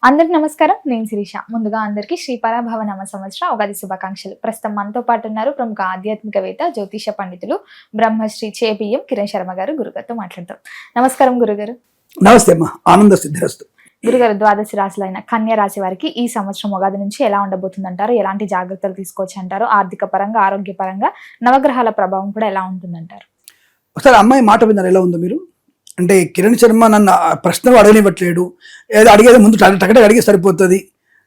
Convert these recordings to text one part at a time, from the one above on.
అందరికి నమస్కారం. నేను శిరీష. ముందుగా అందరికీ శ్రీ పరాభవ నామ సంవత్సర ఉగాది శుభాకాంక్షలు. ప్రస్తుతం మనతో పాటు ఉన్నారు ప్రముఖ ఆధ్యాత్మికవేత్త, జ్యోతిష పండితులు బ్రహ్మశ్రీ చేబియ్యం కిరణ్ శర్మ గారు. గురుగారితో మాట్లాడతాం. నమస్కారం గురుగారు. నమస్తే అమ్మా, ఆనంద సిద్ధిరస్తు. గురుగారు, ద్వాదశి రాశులైన కన్యా రాశి వారికి ఈ సంవత్సరం ఉగాది నుంచి ఎలా ఉండబోతుంది అంటారు? ఎలాంటి జాగ్రత్తలు తీసుకోవచ్చు అంటారు? ఆర్థిక పరంగా, ఆరోగ్య పరంగా నవగ్రహాల ప్రభావం కూడా ఎలా ఉంటుందంటారు? ఒకసారి అమ్మాయి మాట విన్నారు, ఎలా ఉందో మీరు? అంటే కిరణ్ శర్మ నన్ను ప్రశ్నలు అడగనివ్వట్లేడు, ఏదో అడిగేది ముందు టకటక అడిగే సరిపోతుంది,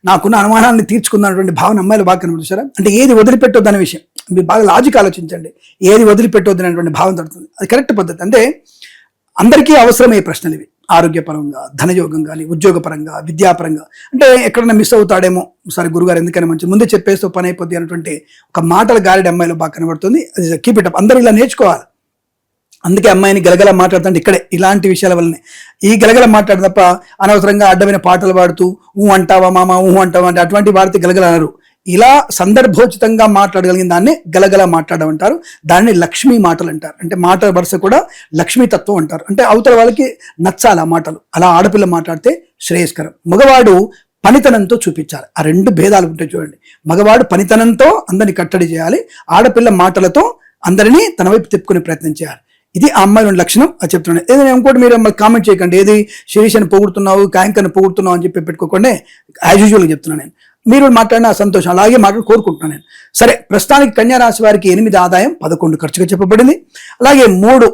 నాకున్న అనుమానాన్ని తీర్చుకున్నటువంటి భావన అమ్మాయిలు బాగా కనిపిస్తారా? అంటే ఏది వదిలిపెట్టొద్దు అనే విషయం మీరు బాగా లాజిక్ ఆలోచించండి. ఏది వదిలిపెట్టొద్దు అనేటువంటి భావన దొరుకుతుంది. అది కరెక్ట్ పద్ధతి. అంటే అందరికీ అవసరమయ్యే ప్రశ్నలు ఇవి. ఆరోగ్యపరంగా, ధనయోగం కానీ, ఉద్యోగపరంగా, విద్యాపరంగా. అంటే ఎక్కడైనా మిస్ అవుతాడేమో, సరే గురుగారు ఎందుకని మంచి ముందే చెప్పేస్తూ పని అయిపోద్ది అనేటువంటి ఒక మాటల గారెడి అమ్మాయిలో బాగా కనబడుతుంది. అది కీప్ ఇట్ అప్. అందరూ ఇలా నేర్చుకోవాలి. అందుకే అమ్మాయిని గలగల మాట్లాడుతుంటే ఇక్కడే ఇలాంటి విషయాల వల్లనే ఈ గలగల మాట్లాడు తప్ప అనవసరంగా అడ్డమైన పాటలు పాడుతూ అంటావా మామ, అంటావా అంటే అటువంటి వాడితే గలగల అన్నారు. ఇలా సందర్భోచితంగా మాట్లాడగలిగిన దాన్ని గలగల మాట్లాడడం అంటారు. దాన్ని లక్ష్మీ మాటలు అంటారు. అంటే మాట వరుస కూడా లక్ష్మీ తత్వం అంటారు. అంటే అవతల వాళ్ళకి నచ్చాలి ఆ మాటలు. అలా ఆడపిల్ల మాట్లాడితే శ్రేయస్కరం. మగవాడు పనితనంతో చూపించాలి. ఆ రెండు భేదాలు ఉంటాయి చూడండి. మగవాడు పనితనంతో అందరిని కట్టడి చేయాలి, ఆడపిల్ల మాటలతో అందరినీ తన వైపు తిప్పుకునే ప్రయత్నం చేయాలి. ఇది ఆ అమ్మాయి లక్షణం. అది చెప్తున్నాను. ఏదైనా ఇంకోటి మీరు కామెంట్ చేయకండి, ఏది శిరీషని పొగుడుతున్నావు, కాయంకని పొగుడుతున్నావు అని చెప్పి పెట్టుకోకుండా యాజ్ యూజువల్గా చెప్తున్నాను నేను. మీరు మాట్లాడిన సంతోషం, అలాగే మాట్లాడి కోరుకుంటున్నాను నేను. సరే, ప్రస్తుతానికి కన్యా రాశి వారికి 8 ఆదాయం, 11 ఖర్చుగా చెప్పబడింది. అలాగే 3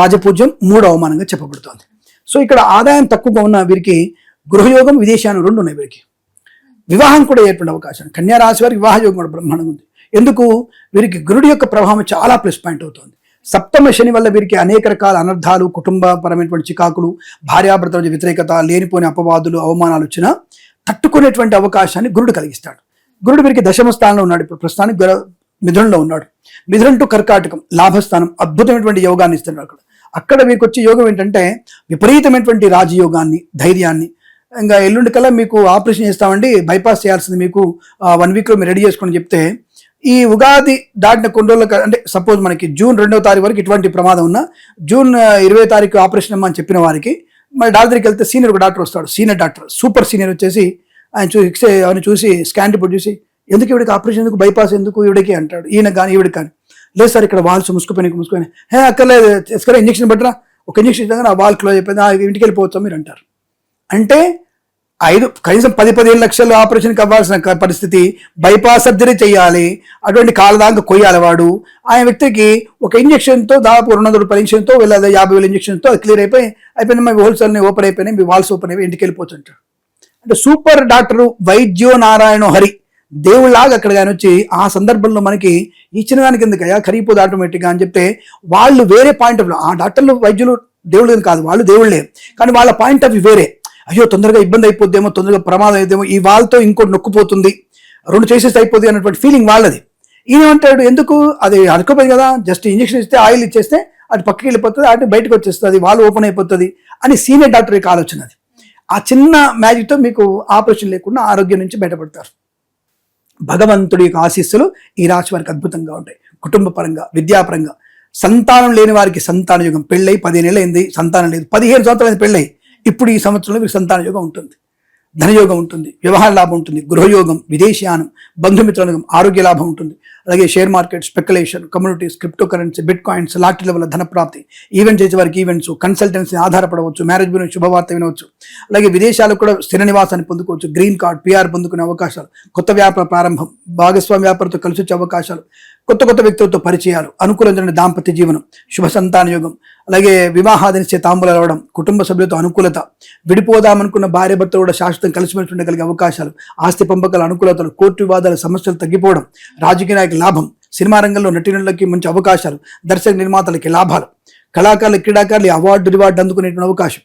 రాజపూజ్యం, 3 అవమానంగా చెప్పబడుతోంది. సో ఇక్కడ ఆదాయం తక్కువగా ఉన్న వీరికి గృహయోగం, విదేశాన్ని 2 ఉన్నాయి. వీరికి వివాహం కూడా ఏర్పడే అవకాశం. కన్యా రాశి వారికి వివాహ యోగం కూడా బ్రహ్మాండంగా ఉంది. ఎందుకు? వీరికి గురుడి యొక్క ప్రభావం చాలా ప్లస్ పాయింట్ అవుతుంది. సప్తమ శని వల్ల వీరికి అనేక రకాల అనర్థాలు, కుటుంబపరమైనటువంటి చికాకులు, భార్యాభర్తల వ్యతిరేకత, లేనిపోని అపవాదులు, అవమానాలు వచ్చినా తట్టుకునేటువంటి అవకాశాన్ని గురుడు కలిగిస్తాడు. గురుడు వీరికి దశమ స్థానంలో ఉన్నాడు. ఇప్పుడు ప్రస్తుతానికి మిథునంలో ఉన్నాడు. మిథునం టు కర్కాటకం లాభస్థానం, అద్భుతమైనటువంటి యోగాన్ని ఇస్తున్నాడు. అక్కడ వీరికి వచ్చే యోగం ఏంటంటే విపరీతమైనటువంటి రాజయోగాన్ని, ధైర్యాన్ని. ఇంకా ఎల్లుండి కల్లా మీకు ఆపరేషన్ చేస్తామండి, బైపాస్ చేయాల్సింది మీకు 1 వీక్లో మీరు రెడీ చేసుకొని చెప్తే, ఈ ఉగాది దాటిన కొన్ని రోజులు, అంటే సపోజ్ మనకి జూన్ 2వ తారీఖు వరకు ఇటువంటి ప్రమాదం ఉన్నా, జూన్ 20వ తారీఖు ఆపరేషన్ అమ్మని చెప్పిన వారికి మరి డాక్టర్కి వెళ్తే సీనియర్ ఒక డాక్టర్ వస్తాడు, సీనియర్ డాక్టర్, సూపర్ సీనియర్ వచ్చేసి ఆయన చూసి స్కాన్ రిపోర్ట్ చూసి, ఎందుకు ఇవిడికి ఆపరేషన్ ఎందుకు, బైపాస్ ఎందుకు ఇవిడికి అంటాడు. ఈయన కానీ ఈవిడికి కానీ, లేదు సార్ ఇక్కడ వాల్స్ మూసుకుపోయి అక్కర్లేదు, ఎస్కరా ఇంజక్షన్ పెట్టరా, ఒక ఇంజక్షన్ ఇచ్చాక ఆ వాల్ క్లోజ్ అయిపోయింది, ఇంటికి వెళ్ళిపోవచ్చా మీరు అంటారు. అంటే కనీసం 10-15 లక్షలు ఆపరేషన్కి అవ్వాల్సిన పరిస్థితి, బైపాస్ సర్జరీ చేయాలి, అటువంటి కాళ్ళ దాకా కొయ్యాలి వాడు. ఆయన వ్యక్తికి ఒక ఇంజక్షన్తో దాదాపు 200 రూపాయల ఇంజక్షన్తో, 50,000 ఇంజక్షన్తో అది క్లియర్ అయిపోయింది, మీ హోల్సేల్ని ఓపెన్ అయిపోయినాయి, మీ వాల్స్ ఓపెన్ అయిపోయి ఇంటికి వెళ్ళిపోవచ్చు అంటారు. అంటే సూపర్ డాక్టరు వైద్యో నారాయణ హరి దేవుళ్ళలాగా అక్కడ కానీ వచ్చి ఆ సందర్భంలో మనకి ఇచ్చిన దానికి ఎందుకయ్యా కరిగిపోదు ఆటోమేటిక్గా అని చెప్తే, వాళ్ళు వేరే పాయింట్ ఆఫ్ వ్యూ, ఆ డాక్టర్లు వైద్యులు దేవుళ్ళు కాదు, వాళ్ళు దేవుళ్ళే, కానీ వాళ్ళ పాయింట్ ఆఫ్ వ్యూ వేరే. అయ్యో తొందరగా ఇబ్బంది అయిపోద్దేమో, తొందరగా ప్రమాదం అయిద్దేమో, ఈ వాళ్ళతో ఇంకోటి నొక్కుపోతుంది, 2 చేసేసి అయిపోద్ది అన్నటువంటి ఫీలింగ్ వాళ్ళది. ఈయన అంటాడు, ఎందుకు అది అనుకోపోయింది కదా, జస్ట్ ఇంజక్షన్ ఇస్తే ఆయిల్ ఇచ్చేస్తే అది పక్కకి వెళ్ళిపోతుంది, అటు బయటకు వచ్చేస్తుంది, వాళ్ళు ఓపెన్ అయిపోతుంది అని సీనియర్ డాక్టర్ యొక్క ఆలోచన. అది ఆ చిన్న మ్యాజిక్తో మీకు ఆపరేషన్ లేకుండా ఆరోగ్యం నుంచి బయటపడతారు. భగవంతుడి యొక్క ఆశీస్సులు ఈ రాశి వారికి అద్భుతంగా ఉంటాయి. కుటుంబ పరంగా, విద్యాపరంగా, సంతానం లేని వారికి సంతాన యోగం. పెళ్ళై 15 ఏళ్ళు అయింది, సంతానం లేదు, 15 సంవత్సరాలు పెళ్ళై, ఇప్పుడు ఈ సంవత్సరంలో మీకు సంతాన యోగం ఉంటుంది, ధనయోగం ఉంటుంది, వ్యవహార లాభం ఉంటుంది, గృహయోగం, విదేశీయానం, బంధుమిత్రుల ఆరోగ్య లాభం ఉంటుంది. అలాగే share market, speculation, communities, crypto currency, bitcoins, లాటరీల వల్ల ధనప్రాప్తి, ఈవెంట్ చేసే వారికి ఈవెంట్స్, కన్సల్టెన్సీ ఆధారపడవచ్చు, మ్యారేజ్ గురించి శుభవార్త వినవచ్చు. అలాగే విదేశాలకు కూడా స్థిర నివాసాన్ని పొందుకోవచ్చు, గ్రీన్ కార్డ్, PR పొందుకునే అవకాశాలు, కొత్త వ్యాపార ప్రారంభం, భాగస్వామి వ్యాపారంతో కలిసి వచ్చే అవకాశాలు, కొత్త వ్యక్తులతో పరిచయాలు, అనుకూలమైన దాంపత్య జీవనం, శుభ సంతాన యోగం, అలాగే వివాహాదినిచ్చే తాంబూలాలు అవ్వడం, కుటుంబ సభ్యులతో అనుకూలత, విడిపోదామనుకున్న భార్య భర్త కూడా శాశ్వతం కలిసిమెలిసి ఉండగలిగే అవకాశాలు, ఆస్తి పంపకాల అనుకూలతలు, కోర్టు వివాదాల సమస్యలు తగ్గిపోవడం, రాజకీయ నాయకుల లాభం, సినిమా రంగంలో నటీనటులకి మంచి అవకాశాలు, దర్శక నిర్మాతలకి లాభాలు, కళాకారులు, క్రీడాకారులు అవార్డు రివార్డు అందుకునేటువంటి అవకాశం,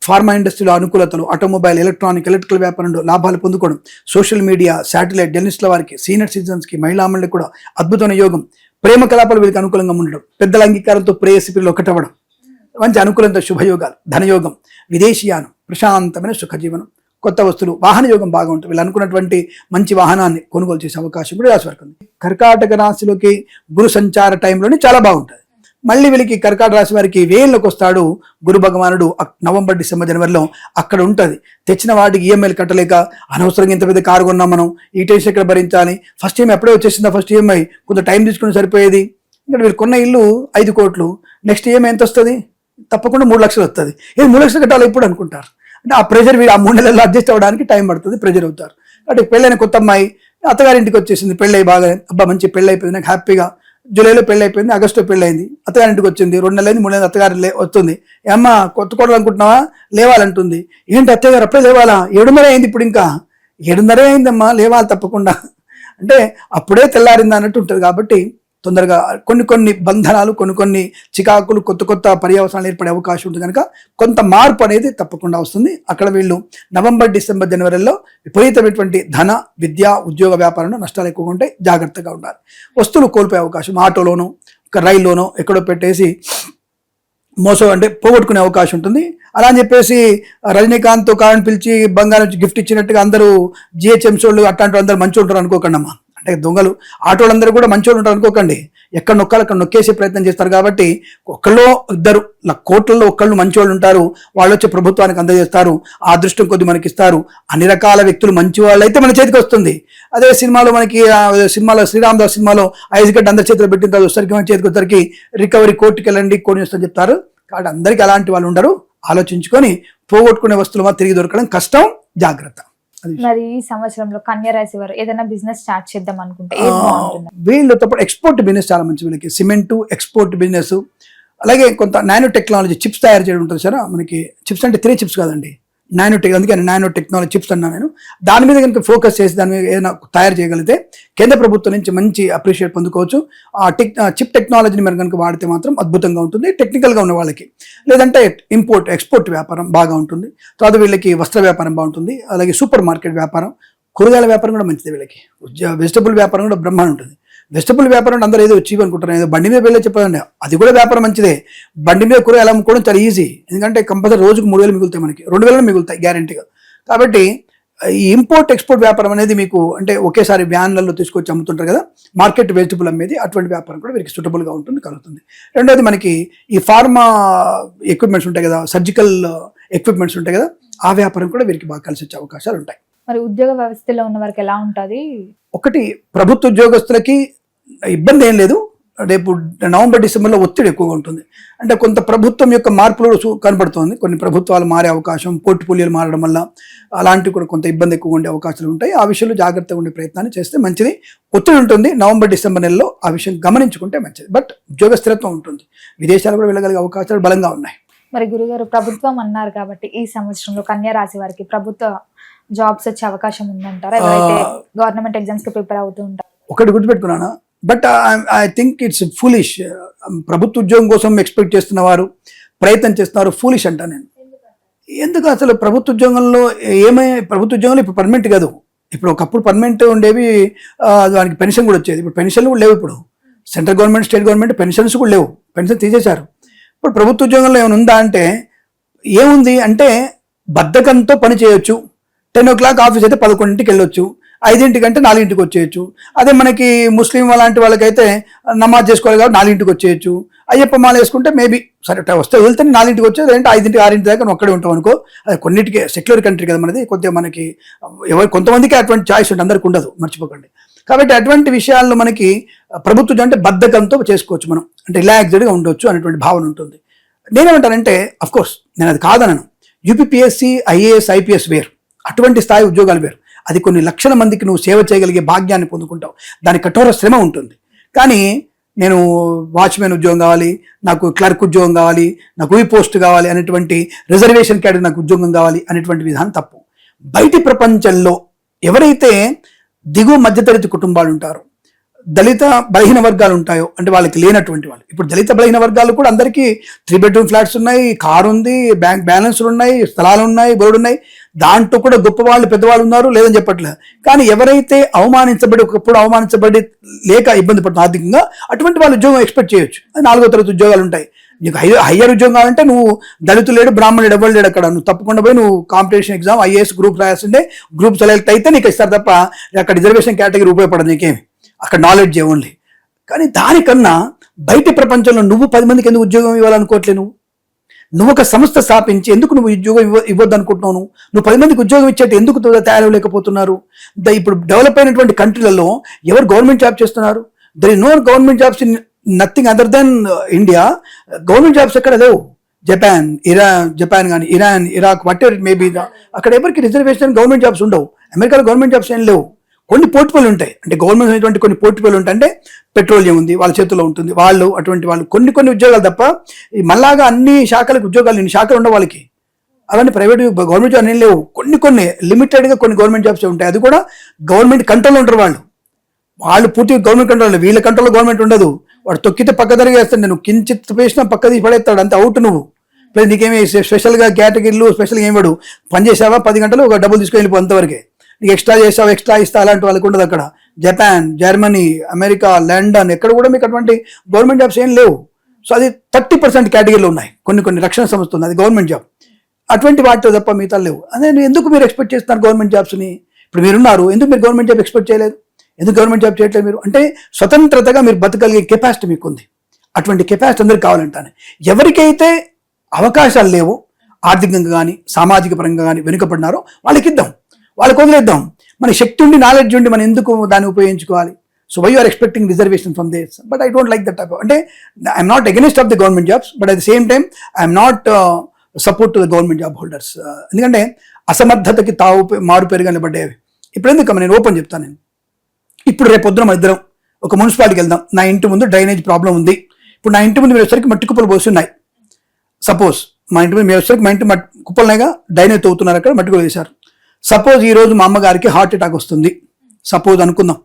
ఫార్మా ఇండస్ట్రీలో అనుకూలతలు, ఆటోమొబైల్, ఎలక్ట్రికల్ వ్యాపారంలో లాభాలు పొందుకోవడం, సోషల్ మీడియా, శాటిలైట్, జర్నలిస్టుల వారికి, సీనియర్ సిటిజన్స్కి, మహిళా మండలికి కూడా అద్భుతమైన యోగం. ప్రేమ కలాపాలు వీరికి అనుకూలంగా ఉండడం, పెద్దల అంగీకారంతో ప్రేయసిపిలు ఒకటవ్వడం, మంచి అనుకూలంతో శుభయోగాలు, ధనయోగం, విదేశీయానం, ప్రశాంతమైన సుఖజీవనం, కొత్త వస్తువులు, వాహన యోగం బాగా ఉంటుంది. వీళ్ళు అనుకున్నటువంటి మంచి వాహనాన్ని కొనుగోలు చేసే అవకాశం కూడా రాశి వారికి ఉంది. కర్కాటక రాశిలోకి గురు సంచార టైంలోనే చాలా బాగుంటుంది. మళ్ళీ వీళ్ళకి కర్కాటక రాశి వారికి వేళ్ళకి వస్తాడు గురు భగవానుడు నవంబర్ డిసెంబర్ జనవరిలో అక్కడ ఉంటుంది. తెచ్చిన వాటికి ఈఎంఐలు కట్టలేక అనవసరంగా ఇంత పెద్ద కారు కొన్నాం మనం, ఈ టెన్షన్ ఎక్కడ భరించాలి, ఫస్ట్ ఈఎంఐ ఎప్పుడే వచ్చేసిందా, ఫస్ట్ ఈఎంఐ కొంత టైం తీసుకుని సరిపోయేది. ఇక్కడ వీళ్ళు కొన్న ఇల్లు 5 కోట్లు, నెక్స్ట్ ఈఎంఐ ఎంత వస్తుంది, తప్పకుండా 3 లక్షలు వస్తుంది. ఇది 3 లక్షలు కట్టాలి ఇప్పుడు అనుకుంటారు. అంటే ఆ ప్రెజర్ వీడు ఆ 3 నెలల్లో అడ్జస్ట్ అవ్వడానికి టైం పడుతుంది, ప్రెజర్ అవుతారు. అంటే పెళ్ళైన కొత్త అమ్మాయి అత్తగారింటికి వచ్చేసింది, పెళ్ళి బాగా అబ్బా మంచి పెళ్ళి అయిపోయింది, నాకు హ్యాపీగా జూలైలో పెళ్ళి అయిపోయింది, ఆగస్టులో పెళ్ళి అయింది, అత్తగారింటికి వచ్చింది, 2 నెలలైంది, 3 నెలలు అత్తగారు వస్తుంది. అమ్మ కొత్త కోడలు అనుకుంటున్నావా, లేవాలంటుంది. ఏంటి అత్తగారు అప్పుడే లేవాలా, 7:30 అయింది, ఇప్పుడు ఇంకా 7:30 అయిందమ్మా, లేవాలి తప్పకుండా. అంటే అప్పుడే తెల్లారింది అన్నట్టు ఉంటుంది. కాబట్టి తొందరగా కొన్ని బంధనాలు, కొన్ని చికాకులు, కొత్త పర్యవసనాలు ఏర్పడే అవకాశం ఉంటుంది. కనుక కొంత మార్పు అనేది తప్పకుండా వస్తుంది. అక్కడ వీళ్ళు నవంబర్ డిసెంబర్ జనవరిలో విపరీతమైనటువంటి ధన, విద్య, ఉద్యోగ, వ్యాపారంలో నష్టాలు ఎక్కువగా ఉంటాయి, జాగ్రత్తగా ఉండాలి. వస్తువులు కోల్పోయే అవకాశం, ఆటోలోనో రైల్లోనో ఎక్కడో పెట్టేసి మోసం అంటే పోగొట్టుకునే అవకాశం ఉంటుంది. అలా అని చెప్పేసి రజనీకాంత్ కారణం పిలిచి బంగారం గిఫ్ట్ ఇచ్చినట్టుగా అందరూ జిహెచ్ఎంసీ వాళ్ళు అట్లాంటి అందరూ మంచి ఉంటారు అనుకోకండి అమ్మా. అంటే దొంగలు ఆటోలందరూ కూడా మంచోళ్ళు ఉంటారు అనుకోకండి. ఎక్కడ నొక్కాలి అక్కడ నొక్కేసే ప్రయత్నం చేస్తారు. కాబట్టి ఒకళ్ళు ఇద్దరు కోట్లలో ఒకళ్ళు మంచివాళ్ళు ఉంటారు, వాళ్ళు వచ్చి ప్రభుత్వానికి అందజేస్తారు, ఆ అదృష్టం కొద్ది మనకి ఇస్తారు. అన్ని రకాల వ్యక్తులు మంచి వాళ్ళు అయితే మన చేతికి వస్తుంది. అదే సినిమాలో మనకి శ్రీరామదాస్ సినిమాలో ఐస్ గడ్డ అందరి చేతిలో పెట్టిన తర్వాత వచ్చరికి మన చేతికి వచ్చరికి రికవరీ కోర్టుకి వెళ్ళండి కోర్టు వస్తుందని చెప్తారు. కాబట్టి అందరికీ అలాంటి వాళ్ళు ఉండరు. ఆలోచించుకొని పోగొట్టుకునే వస్తువులు మాత్రం తిరిగి దొరకడం కష్టం, జాగ్రత్త. మరి ఈ సంవత్సరంలో కన్యా రాశి వారు ఏదైనా బిజినెస్ స్టార్ట్ చేద్దాం అనుకుంటే ఏది బాగుంటుంది? వీళ్ళు తప్ప ఎక్స్పోర్ట్ బిజినెస్ చాలా మంచి, వీళ్ళకి సిమెంట్ ఎక్స్పోర్ట్ బిజినెస్, అలాగే కొంత నానో టెక్నాలజీ చిప్స్ తయారు చేయడం ఉంటుంది సార్. మనకి చిప్స్ అంటే 3 చిప్స్ కాదండి, అందుకే నానో టెక్నాలజీ చిప్స్ అన్నా నేను. దాని మీద కనుక ఫోకస్ చేసి దాని మీద ఏదైనా తయారు చేయగలిగితే కేంద్ర ప్రభుత్వం నుంచి మంచి అప్రిషియేట్ పొందుకోవచ్చు. ఆ చిప్ టెక్నాలజీని మనం కనుక వాడితే మాత్రం అద్భుతంగా ఉంటుంది టెక్నికల్గా ఉన్న వాళ్ళకి. లేదంటే ఎక్స్పోర్ట్ వ్యాపారం బాగా ఉంటుంది. తర్వాత వీళ్ళకి వస్త్ర వ్యాపారం బాగుంటుంది, అలాగే సూపర్ మార్కెట్ వ్యాపారం, కూరగాయల వ్యాపారం కూడా మంచిది వీళ్ళకి. వెజిటబుల్ వ్యాపారం కూడా బ్రహ్మాండం ఉంటుంది. వెజిటబుల్ వ్యాపారం అంటే అందరూ ఏదో చీప్ అనుకుంటారు, ఏదో బండి మీద వెళ్ళే చెప్పదండి, అది కూడా వ్యాపారం మంచిదే. బండి మీద కూరగాయలు అమ్ముకోవడం చాలా ఈజీ, ఎందుకంటే కంపల్సరీ రోజుకు 3,000 మిగులుతాయి, మనకి 2,000 మిగులుతాయి గ్యారంటీగా. కాబట్టి ఈ ఇంపోర్ట్ ఎక్స్పోర్ట్ వ్యాపారం అనేది మీకు అంటే ఒకేసారి వ్యాన్లలో తీసుకొచ్చి అమ్ముతుంటారు కదా, మార్కెట్ వెజిటబుల్ అమ్మేది, అటువంటి వ్యాపారం కూడా వీరికి సూటబుల్గా ఉంటుంది, కలుగుతుంది. రెండోది మనకి ఈ ఫార్మా ఎక్విప్మెంట్స్ ఉంటాయి కదా, సర్జికల్ ఎక్విప్మెంట్స్ ఉంటాయి కదా, ఆ వ్యాపారం కూడా వీరికి బాగా కలిసి వచ్చే అవకాశాలు ఉంటాయి. మరి ఉద్యోగ వ్యవస్థలో ఉన్న వారికి ఎలా ఉంటుంది? ఒకటి, ప్రభుత్వ ఉద్యోగస్తులకి ఇబ్బంది ఏం లేదు. రేపు నవంబర్ డిసెంబర్లో ఒత్తిడి ఎక్కువగా ఉంటుంది. అంటే కొంత ప్రభుత్వం యొక్క మార్పులు కనబడుతుంది, కొన్ని ప్రభుత్వాలు మారే అవకాశం, పోర్ట్ఫోలియోలు మారడం వల్ల అలాంటివి కూడా కొంత ఇబ్బంది ఎక్కువగా ఉండే అవకాశాలు ఉంటాయి. ఆ విషయంలో జాగ్రత్తగా ఉండే ప్రయత్నాన్ని చేస్తే మంచిది. ఒత్తిడి ఉంటుంది నవంబర్ డిసెంబర్ నెలలో, ఆ విషయం గమనించుకుంటే మంచిది. బట్ ఉద్యోగ స్థిరత్వం ఉంటుంది, విదేశాలు కూడా వెళ్ళగలిగే అవకాశాలు బలంగా ఉన్నాయి. మరి గురుగారు ప్రభుత్వం అన్నారు కాబట్టి ఈ సంవత్సరంలో కన్యా రాశి వారికి ప్రభుత్వ జాబ్స్ వచ్చే అవకాశం ఉందంటారా? ఎవరైతే గవర్నమెంట్ ఎగ్జామ్స్ కి ప్రిపేర్ అవుతూ ఉంటారు. ఒకటి గుర్తుపెట్టుకున్నాను, but I think it's foolish. ప్రభుత్వ ఉద్యోగం కోసం ఎక్స్పెక్ట్ చేస్తున్న వారు, ప్రయత్నం చేస్తున్నారు, ఫూలిష్ అంటా నేను. ఎందుకు అసలు ప్రభుత్వ ఉద్యోగంలో ప్రభుత్వ ఉద్యోగంలో ఇప్పుడు పర్మనెంట్ కాదు. ఇప్పుడు ఒకప్పుడు పర్మనెంట్ ఉండేవి, దానికి పెన్షన్ కూడా వచ్చేది. ఇప్పుడు పెన్షన్లు కూడా లేవు. ఇప్పుడు central government, state government pensions కూడా లేవు, పెన్షన్ తీసేశారు. ఇప్పుడు ప్రభుత్వ ఉద్యోగంలో ఏమైనా ఉందా అంటే ఏముంది అంటే బద్ధకంతో పని చేయొచ్చు. 10 o'clock ఆఫీస్ అయితే 11ంటికి వెళ్ళొచ్చు, 5ంటికంటే 4ంటికి వచ్చేయచ్చు. అదే మనకి ముస్లిం అలాంటి వాళ్ళకైతే నమాజ్ చేసుకోవాలి కాబట్టి 4ంటికి వచ్చేయచ్చు. అయ్యప్ప మాల వేసుకుంటే మేబీ సరే వస్తే వెళ్తే 4ంటికి వచ్చేది, లేదంటే 5ంటి 6ంటి దాకా నువ్వు అక్కడే ఉంటావు అనుకో. అది కొన్నిటికి సెక్యులర్ కంట్రీ కదా మనది, కొద్దిగా మనకి కొంతమందికి అటువంటి ఛాయిస్ ఉంటుంది, అందరికి ఉండదు, మర్చిపోకండి. కాబట్టి అటువంటి విషయాల్లో మనకి ప్రభుత్వం అంటే బద్ధకంతో చేసుకోవచ్చు, మనం అంటే రిలాక్స్డ్గా ఉండొచ్చు అనేటువంటి భావన ఉంటుంది. నేనేమంటానంటే అఫ్కోర్స్ నేను అది కాదనను. యూపీపీఎస్సీ, ఐఏఎస్, ఐపీఎస్ వేరు, అటువంటి స్థాయి ఉద్యోగాలు వేరు. అది కొన్ని లక్షల మందికి నువ్వు సేవ చేయగలిగే భాగ్యాన్ని పొందుకుంటావు, దాని కఠోర శ్రమ ఉంటుంది. కానీ నేను వాచ్మెన్ ఉద్యోగం కావాలి, నాకు క్లర్క్ ఉద్యోగం కావాలి, నాకు ఈ పోస్ట్ కావాలి అనేటువంటి రిజర్వేషన్ కేటగిరీ నాకు ఉద్యోగం కావాలి అనేటువంటి విధానం తప్పు. బయటి ప్రపంచంలో ఎవరైతే దిగువ మధ్యతరగతి కుటుంబాలు ఉంటారో, దళిత బలహీన వర్గాలు ఉంటాయో, అంటే వాళ్ళకి లేనటువంటి వాళ్ళు, ఇప్పుడు దళిత బలహీన వర్గాలు కూడా అందరికీ 3 bedroom ఫ్లాట్స్ ఉన్నాయి, కారు ఉంది, బ్యాంక్ బ్యాలెన్స్లు ఉన్నాయి, స్థలాలు ఉన్నాయి, బోర్డు ఉన్నాయి. దాంట్లో కూడా గొప్ప వాళ్ళు, పెద్దవాళ్ళు ఉన్నారు, లేదని చెప్పట్లేదు. కానీ ఎవరైతే ఒకప్పుడు అవమానించబడి లేక ఇబ్బంది పడుతున్న ఆర్థికంగా, అటువంటి వాళ్ళు ఉద్యోగం ఎక్స్పెక్ట్ చేయొచ్చు. 4వ తరగతి ఉద్యోగాలు ఉంటాయి. నీకు హయ్యర్ ఉద్యోగం కావాలంటే నువ్వు దళితులు లేడు, బ్రాహ్మణుడు ఎవరు లేడు అక్కడ, నువ్వు తప్పకుండా పోయి నువ్వు కాంపిటీషన్ ఎగ్జామ్ ఐఏఎస్ గ్రూప్ రాయాల్సిందే, గ్రూప్ సెలెక్ట్ అయితే నీకు ఇస్తారు తప్ప అక్కడ రిజర్వేషన్ కేటగిరీ ఉపయోగపడదు నీకేమి, అక్కడ నాలెడ్జ్ ఓన్లీ. కానీ దానికన్నా బయట ప్రపంచంలో నువ్వు 10 మందికి ఎందుకు ఉద్యోగం ఇవ్వాలనుకోవట్లే? నువ్వు ఒక సంస్థ స్థాపించి ఎందుకు నువ్వు ఉద్యోగం ఇవ్వద్దు అనుకుంటున్నావు? నువ్వు 10 మందికి ఉద్యోగం ఇచ్చేట్టు ఎందుకు తయారవలేకపోతున్నారు? ఇప్పుడు డెవలప్ అయినటువంటి కంట్రీలలో ఎవరు గవర్నమెంట్ జాబ్ చేస్తున్నారు? There is no government jobs in nothing other than India. Government jobs ఎక్కడ లేవు. జపాన్ కానీ Iran, Iraq, what ever it may be, అక్కడ ఎవరికి రిజర్వేషన్ గవర్నమెంట్ జాబ్స్ ఉండవు. అమెరికాలో గవర్నమెంట్ జాబ్స్ ఏం లేవు. కొన్ని పోర్ట్ఫోలియో ఉంటాయి, అంటే గవర్నమెంట్ అనేటువంటి కొన్ని పోర్ట్ఫోలియో ఉంటాయి. అంటే పెట్రోలియం ఉంది, వాళ్ళ చేతుల్లో ఉంటుంది, వాళ్ళు అటువంటి వాళ్ళు కొన్ని ఉద్యోగాలు తప్ప మళ్ళాగా అన్ని శాఖలకు ఉద్యోగాలు, ఇన్ని శాఖలు ఉండవు వాళ్ళకి. అవన్నీ ప్రైవేట్ గవర్నమెంట్ జాబ్ ఏం లేవు. కొన్ని లిమిటెడ్గా కొన్ని గవర్నమెంట్ జాబ్స్ ఉంటాయి. అది కూడా గవర్నమెంట్ కంట్రోల్లో ఉంటారు వాళ్ళు పూర్తిగా గవర్నమెంట్ కంట్రోల్. వీళ్ళ కంట్రోల్లో గవర్నమెంట్ ఉండదు. వాడు తొక్కితే పక్క తిరిగేస్తాడు. నేను కించిత్ వేసినా పక్క తీసి పడేస్తాడు, అంతే, అవుట్ నువ్వు. ప్లస్ నీకేమి స్పెషల్గా కేటగిరీలు స్పెషల్గా ఏం వాడు పని చేసావా 10 గంటలు ఒక డబ్బులు తీసుకొని వెళ్ళిపో అంతవరకే. నీకు ఎక్స్ట్రా చేసావా, ఎక్స్ట్రా ఇస్తా, అలాంటి వాళ్ళకి ఉండదు అక్కడ. జపాన్, జర్మనీ, అమెరికా, లండన్, ఎక్కడ కూడా మీకు అటువంటి గవర్నమెంట్ జాబ్స్ ఏం లేవు. సో అది 30% కేటగిరీలో ఉన్నాయి. కొన్ని రక్షణ సంస్థ ఉంది, అది గవర్నమెంట్ జాబ్. అటువంటి వాటితో తప్ప మిగతా లేవు. అదే ఎందుకు మీరు ఎక్స్పెక్ట్ చేస్తున్నారు గవర్నమెంట్ జాబ్స్ని? ఇప్పుడు మీరున్నారు, ఎందుకు మీరు గవర్నమెంట్ జాబ్ ఎక్స్పెక్ట్ చేయలేదు? ఎందుకు గవర్నమెంట్ జాబ్ చేయట్లేదు మీరు? అంటే స్వతంత్రతగా మీరు బతకగలిగే కెపాసిటీ మీకు ఉంది. అటువంటి కెపాసిటీ అందరికి కావాలంటాను. ఎవరికైతే అవకాశాలు లేవో, ఆర్థికంగా కానీ సామాజిక పరంగా కానీ వెనుకబడినారో వాళ్ళకి ఇద్దాం, వాళ్ళకి వదిలేద్దాం. మన శక్తి ఉండి, నాలెడ్జ్ ఉండి మనం ఎందుకు దాన్ని ఉపయోగించుకోవాలి? So why you are expecting reservation from theirs? But I don't like that type. అంటే I'm not against of the government jobs, but at the same time I'm not support to the government job holders. ఎందుకంటే అసమర్థతకి మారు పేరుగా నిలబడ్డేవి. ఇప్పుడు ఎందుకు నేను open చెప్తాను. నేను ఇప్పుడు రేపు పొద్దున మన ఇద్దరం ఒక మున్సిపాలిటీకి వెళ్దాం. నా ఇంటి ముందు డ్రైనేజ్ ప్రాబ్లం ఉంది. ఇప్పుడు నా ఇంటి ముందు మీరు వచ్చరికి మట్టి కుప్పలు పోసి ఉన్నాయి. సపోజ్ మా ఇంటి మీద మీరు వచ్చరికి మా ఇంటి కుప్పలున్నాయిగా, డ్రైనేజ్ తవ్వుతున్నారు, అక్కడ మట్టి కుప్పలు వేశారు. సపోజ్ ఈ రోజు మా అమ్మగారికి హార్ట్ అటాక్ వస్తుంది, సపోజ్ అనుకుందాం.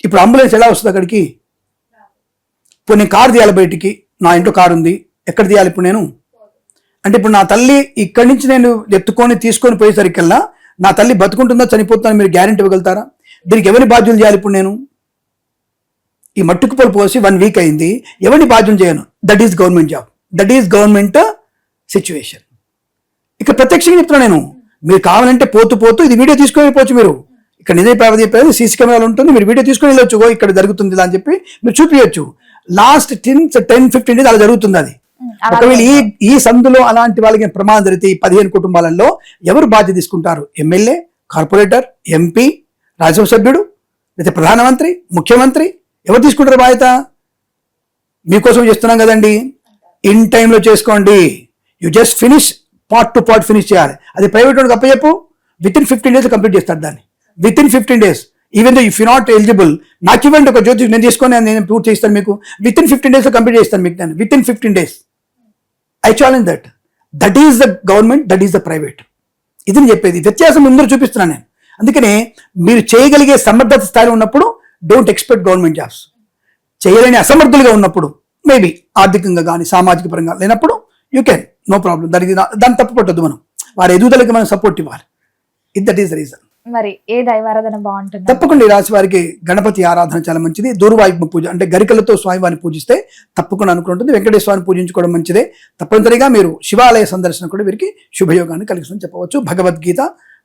ఇప్పుడు అంబులెన్స్ ఎలా వస్తుంది అక్కడికి? ఇప్పుడు నేను కారు తీయాలి బయటికి, నా ఇంట్లో కారు ఉంది, ఎక్కడ తీయాలి ఇప్పుడు నేను? అంటే ఇప్పుడు నా తల్లి ఇక్కడి నుంచి నేను తీసుకొని పోయేసరికల్లా నా తల్లి బతుకుంటుందా చనిపోతుందా మీరు గ్యారెంటీ ఇవ్వగలుగుతారా? దీనికి ఎవరిని బాధ్యులు చేయాలి ఇప్పుడు నేను? ఈ మట్టుకుపలు పోసి 1 వీక్ అయింది, ఎవరిని బాధ్యులు చేయను? That is government job, that is government situation. ఇక ప్రత్యక్షంగా చెప్తున్నా నేను, మీరు కావాలంటే పోతూ ఇది వీడియో తీసుకొని వెళ్ళిపోవచ్చు. మీరు ఇక్కడ నిజే చెప్పేది సీసీ కెమెరాలు ఉంటుంది, మీరు వీడియో తీసుకొని వెళ్ళొచ్చు, ఇక్కడ జరుగుతుంది అని చెప్పి మీరు చూపించచ్చు. లాస్ట్ 10-15 డేస్ అలా జరుగుతుంది. అది ఒకవేళ ఈ సందులో అలాంటి వాళ్ళకి ప్రమాదం జరిగితే 15 కుటుంబాలలో ఎవరు బాధ్యత తీసుకుంటారు? ఎమ్మెల్యే, కార్పొరేటర్, ఎంపీ, రాజ్యసభ సభ్యుడు, లేదా ప్రధానమంత్రి, ముఖ్యమంత్రి, ఎవరు తీసుకుంటారు బాధ్యత? మీకోసం చేస్తున్నాం కదండి. ఇన్ టైంలో చేసుకోండి. You just finish, part to part finish చేయాలి. అది ప్రైవేట్ వాడికి అప్పచెప్పు, విత్ ఇన్ 15 డేస్ కంప్లీట్ చేస్తారు దాన్ని. With in 15 days, even though if you not eligible, నాకు ఇవ్వండి ఒక జ్యోతి, నేను తీసుకొని నేను పూర్తి చేస్తాను మీకు. విత్ ఇన్ 15 డేస్ కంప్లీట్ చేస్తాను మీకు నేను. With in 15 days I challenge that. That is the government, that is the private. ఇది నేను చెప్పేది, వ్యత్యాసం ముందు చూపిస్తున్నాను నేను. అందుకనే మీరు చేయగలిగే సమర్థత స్థాయిలో ఉన్నప్పుడు డోంట్ ఎక్స్పెక్ట్ గవర్నమెంట్ జాబ్స్. చేయలేని అసమర్థులుగా ఉన్నప్పుడు, మేబీ ఆర్థికంగా కానీ సామాజిక పరంగా లేనప్పుడు యూ కెన్, నో ప్రాబ్లం. దాన్ని తప్పు పట్టద్దు. మనం వారి ఎదుగుదలకి మనం సపోర్ట్ ఇవ్వాలి. That is the reason. మరి ఏ దైవారాధన బాగుంటుంది? తప్పకుండా ఈ రాశి వారికి గణపతి ఆరాధన చాలా మంచిది. దూర్వాయుగ్మ పూజ అంటే గరికలతో స్వామివారిని పూజిస్తే తప్పకుండా అనుకుంటుంది. వెంకటేశ్వర స్వామిని పూజించుకోవడం మంచిదే. తప్పనిసరిగా మీరు శివాలయ సందర్శన కూడా వీరికి శుభయోగాన్ని కలిగిస్తుందని చెప్పవచ్చు. భగవద్గీత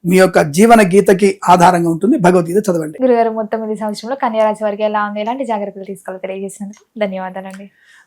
మీ యొక్క జీవన గీతకి ఆధారంగా ఉంటుంది. భగవద్గీత చదవండి. గురుగారు, మొత్తం 9 సంవత్సరంలో కన్యా రాశి వారికి ఎలా ఉంది, ఎలాంటి జాగ్రత్తలు తీసుకోవాలో తెలియజేసినందుకు ధన్యవాదాలండి.